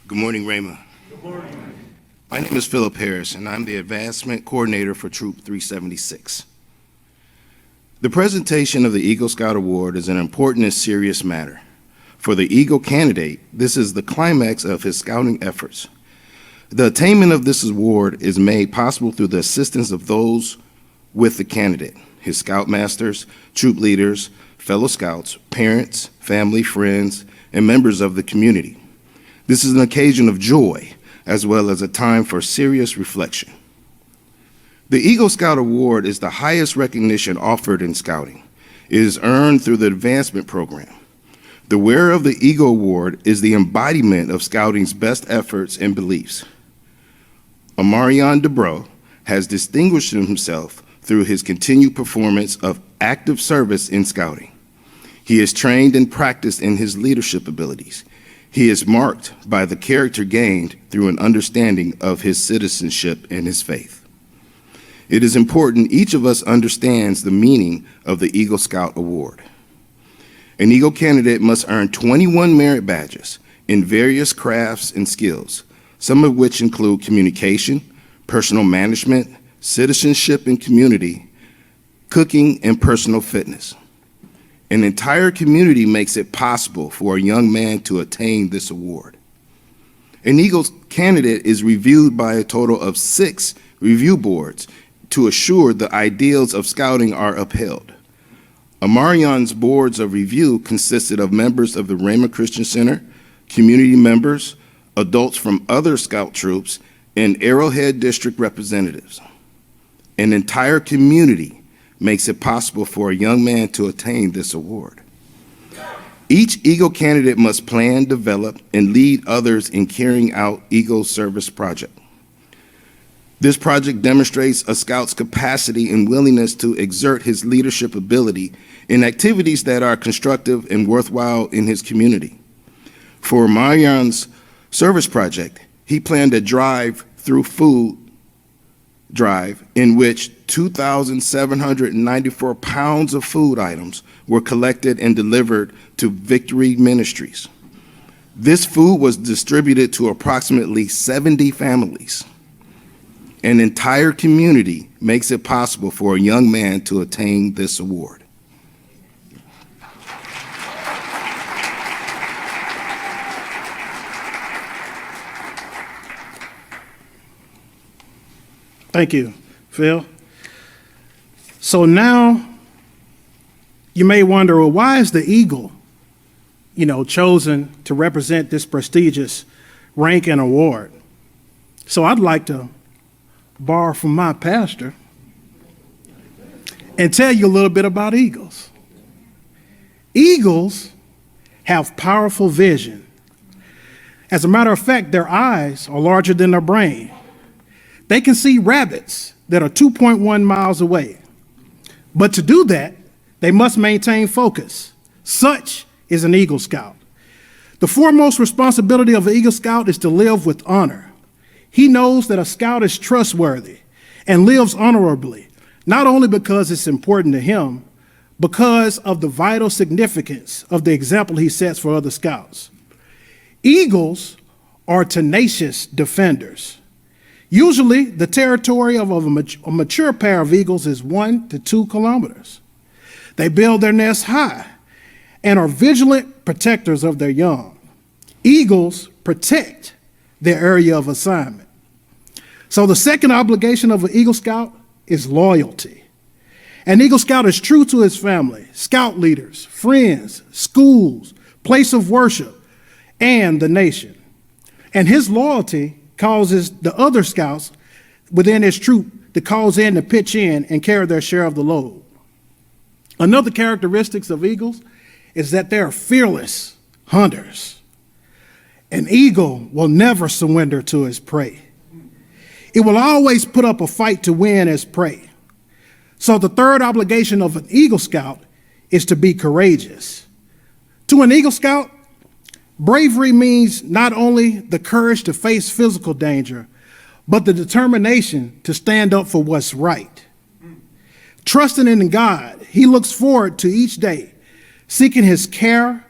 Good morning, Rhema. Good morning. My name is Philip Harris, and I'm the Advancement Coordinator for Troop 376. The presentation of the Eagle Scout Award is an important and serious matter. For the Eagle candidate, this is the climax of his scouting efforts. The attainment of this award is made possible through the assistance of those with the candidate, his scoutmasters, troop leaders, fellow scouts, parents, family, friends, and members of the community. This is an occasion of joy, as well as a time for serious reflection. The Eagle Scout Award is the highest recognition offered in scouting. It is earned through the advancement program. The wearer of the Eagle Award is the embodiment of scouting's best efforts and beliefs. Amarion Debraux has distinguished himself through his continued performance of active service in scouting. He is trained and practiced in his leadership abilities. He is marked by the character gained through an understanding of his citizenship and his faith. It is important each of us understands the meaning of the Eagle Scout Award. An Eagle candidate must earn 21 merit badges in various crafts and skills, some of which include communication, personal management, citizenship and community, cooking, and personal fitness. An entire community makes it possible for a young man to attain this award. An Eagle candidate is reviewed by a total of 6 review boards to assure the ideals of scouting are upheld. Amarion's boards of review consisted of members of the Rhema Christian Center, community members, adults from other scout troops, and Arrowhead District representatives. An entire community makes it possible for a young man to attain this award. Each Eagle candidate must plan, develop, and lead others in carrying out Eagle Service Project. This project demonstrates a scout's capacity and willingness to exert his leadership ability in activities that are constructive and worthwhile in his community. For Amarion's service project, he planned a drive-through food drive in which 2,794 pounds of food items were collected and delivered to Victory Ministries. This food was distributed to approximately 70 families. An entire community makes it possible for a young man to attain this award. Thank you, Phil. So now you may wonder, well, why is the Eagle, chosen to represent this prestigious rank and award? So I'd like to borrow from my pastor and tell you a little bit about eagles. Eagles have powerful vision. As a matter of fact, their eyes are larger than their brain. They can see rabbits that are 2.1 miles away. But to do that, they must maintain focus. Such is an Eagle Scout. The foremost responsibility of an Eagle Scout is to live with honor. He knows that a scout is trustworthy and lives honorably, not only because it's important to him, because of the vital significance of the example he sets for other scouts. Eagles are tenacious defenders. Usually, the territory of a mature pair of eagles is 1 to 2 kilometers. They build their nests high and are vigilant protectors of their young. Eagles protect their area of assignment. So the second obligation of an Eagle Scout is loyalty. An Eagle Scout is true to his family, scout leaders, friends, schools, place of worship, and the nation. And his loyalty causes the other scouts within his troop to cause in to pitch in and carry their share of the load. Another characteristic of eagles is that they are fearless hunters. An eagle will never surrender to his prey. It will always put up a fight to win as prey. So the third obligation of an Eagle Scout is to be courageous. To an Eagle Scout, bravery means not only the courage to face physical danger, but the determination to stand up for what's right. Trusting in God, he looks forward to each day, seeking his share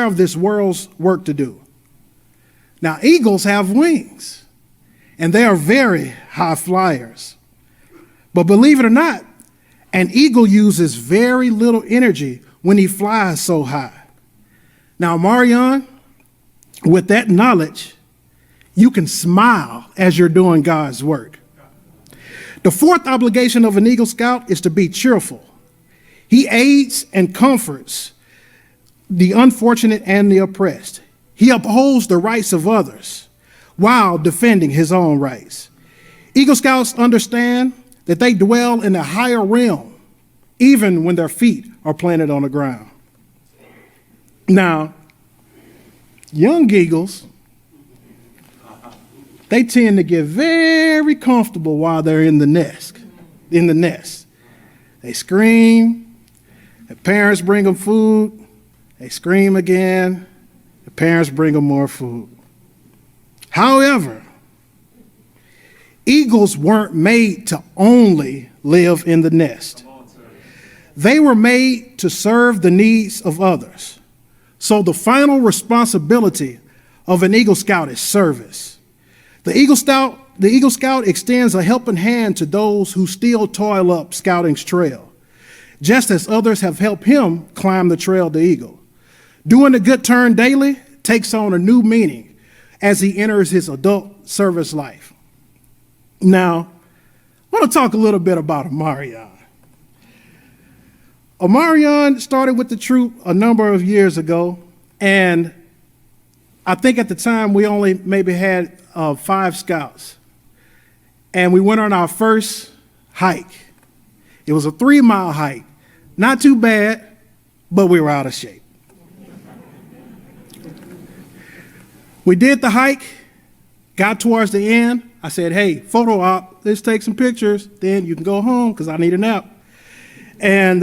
of this world's work to do. Now, eagles have wings, and they are very high flyers. But believe it or not, an eagle uses very little energy when he flies so high. Now, Amarion, with that knowledge, you can smile as you're doing God's work. The fourth obligation of an Eagle Scout is to be cheerful. He aids and comforts the unfortunate and the oppressed. He upholds the rights of others while defending his own rights. Eagle Scouts understand that they dwell in a higher realm, even when their feet are planted on the ground. Now, young eagles, they tend to get very comfortable while they're in the nest. They scream, the parents bring them food, they scream again, the parents bring them more food. However, eagles weren't made to only live in the nest. They were made to serve the needs of others. So the final responsibility of an Eagle Scout is service. The Eagle Scout extends a helping hand to those who still toil up scouting's trail, just as others have helped him climb the trail to Eagle. Doing a good turn daily takes on a new meaning as he enters his adult service life. Now, I want to talk a little bit about Amarion. Amarion started with the troop a number of years ago, and I think at the time we only maybe had 5 scouts. And we went on our first hike. It was a 3-mile hike. Not too bad, but we were out of shape. We did the hike, got towards the end. I said, hey, photo op, let's take some pictures. Then you can go home because I need a nap. And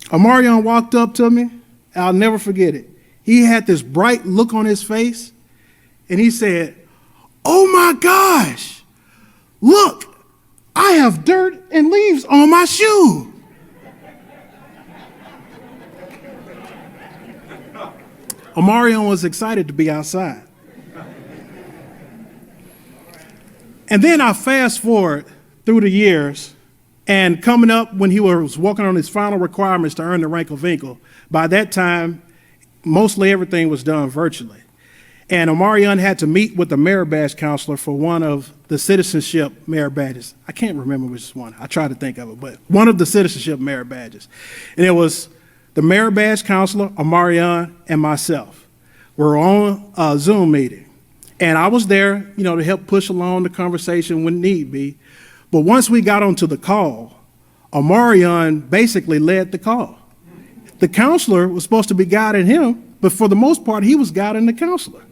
Amarion walked up to me. I'll never forget it. He had this bright look on his face, and he said, oh my gosh, look, I have dirt and leaves on my shoe. Amarion was excited to be outside. And then I fast forward through the years, and coming up when he was working on his final requirements to earn the rank of Eagle, by that time, mostly everything was done virtually. And Amarion had to meet with the merit badge counselor for one of the citizenship merit badges. I can't remember which one. I tried to think of it, but one of the citizenship merit badges. And it was the merit badge counselor, Amarion, and myself. We're on a Zoom meeting. And I was there, to help push along the conversation when need be. But once we got onto the call, Amarion basically led the call. The counselor was supposed to be guiding him, but for the most part, he was guiding the counselor.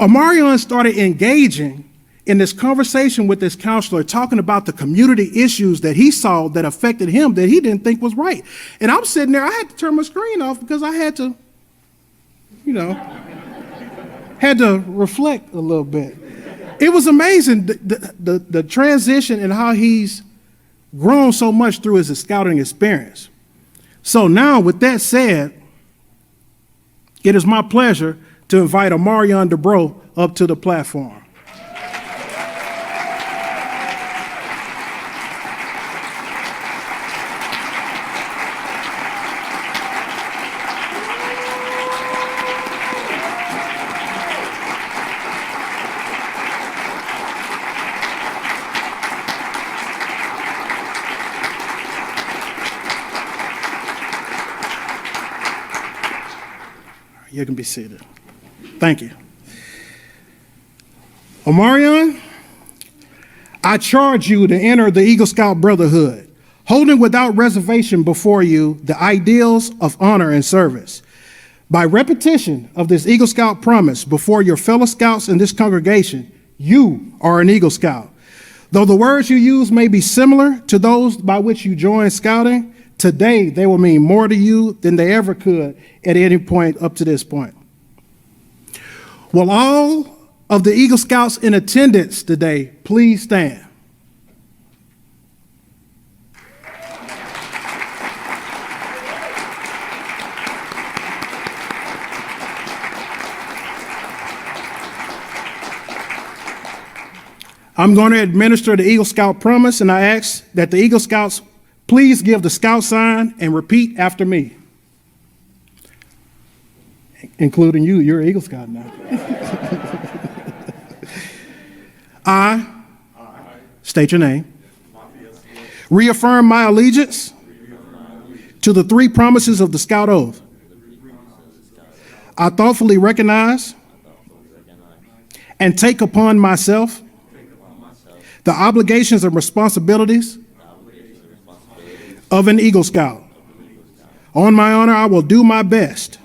Amarion started engaging in this conversation with this counselor, talking about the community issues that he saw that affected him that he didn't think was right. And I'm sitting there, I had to turn my screen off because I had to, had to reflect a little bit. It was amazing, the transition and how he's grown so much through his scouting experience. So now, with that said, it is my pleasure to invite Amarion Debraux up to the platform. You can be seated. Thank you. Amarion, I charge you to enter the Eagle Scout Brotherhood, holding without reservation before you the ideals of honor and service. By repetition of this Eagle Scout promise before your fellow scouts in this congregation, you are an Eagle Scout. Though the words you use may be similar to those by which you joined scouting, today they will mean more to you than they ever could at any point up to this point. Will all of the Eagle Scouts in attendance today please stand? I'm going to administer the Eagle Scout promise, and I ask that the Eagle Scouts please give the Scout sign and repeat after me. Including you, you're an Eagle Scout now. I state your name. Reaffirm my allegiance to the three promises of the Scout Oath. I thoughtfully recognize and take upon myself the obligations and responsibilities of an Eagle Scout. On my honor, I will do my best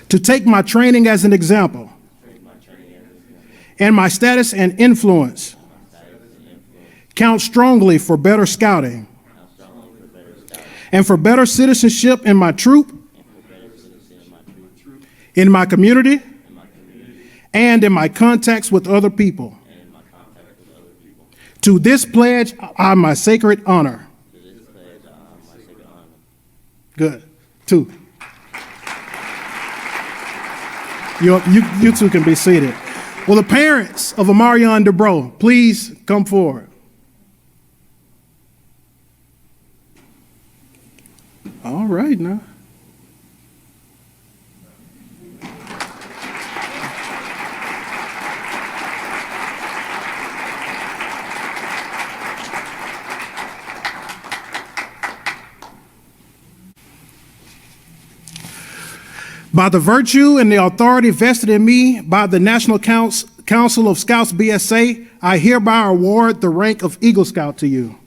to take my training as an example and my status and influence count strongly for better scouting and for better citizenship in my troop, in my community, and in my contacts with other people. To this pledge, I my sacred honor. Good. Two. You two can be seated. Will the parents of Amarion Debraux please come forward? All right now. By the virtue and the authority vested in me by the National Council of Scouts BSA, I hereby award the rank of Eagle Scout to you.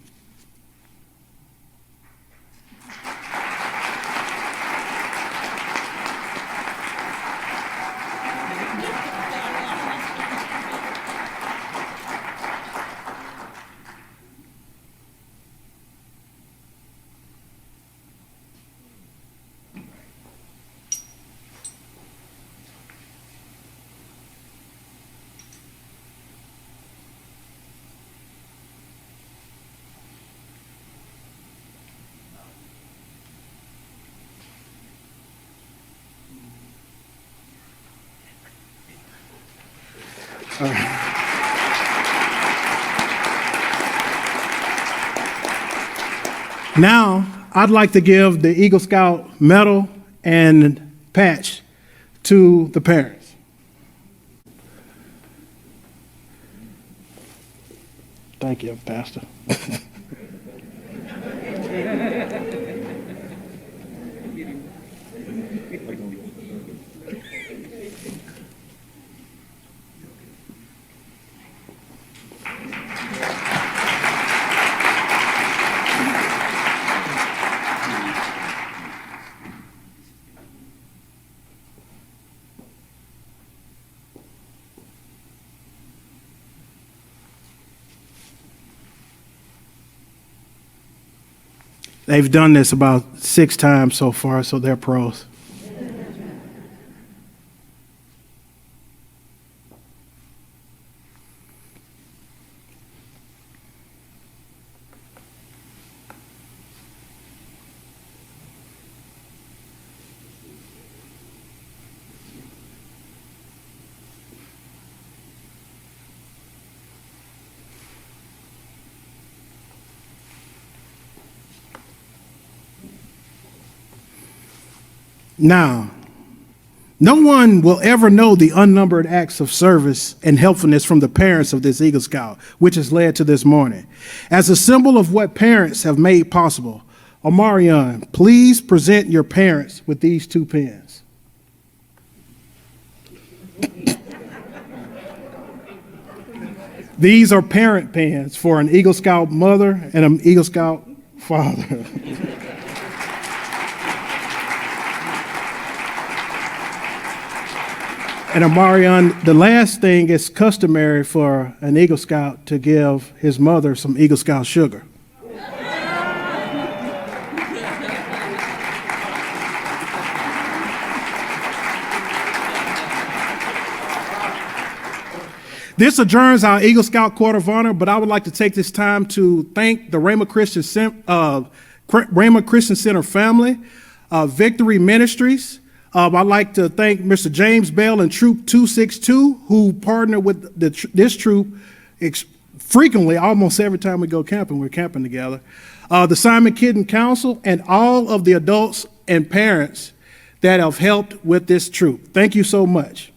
Now, I'd like to give the Eagle Scout medal and patch to the parents. Thank you, Pastor. They've done this about 6 times so far, so they're pros. Now, no one will ever know the unnumbered acts of service and helpfulness from the parents of this Eagle Scout, which has led to this morning. As a symbol of what parents have made possible, Amarion, please present your parents with these 2 pens. These are parent pens for an Eagle Scout mother and an Eagle Scout father. And Amarion, the last thing is customary for an Eagle Scout to give his mother some Eagle Scout sugar. This adjourns our Eagle Scout Court of Honor, but I would like to take this time to thank the Rhema Christian Center family, Victory Ministries. I'd like to thank Mr. James Bell and Troop 262, who partnered with this troop frequently, almost every time we go camping, we're camping together. The Simon Kidden Council, and all of the adults and parents that have helped with this troop. Thank you so much.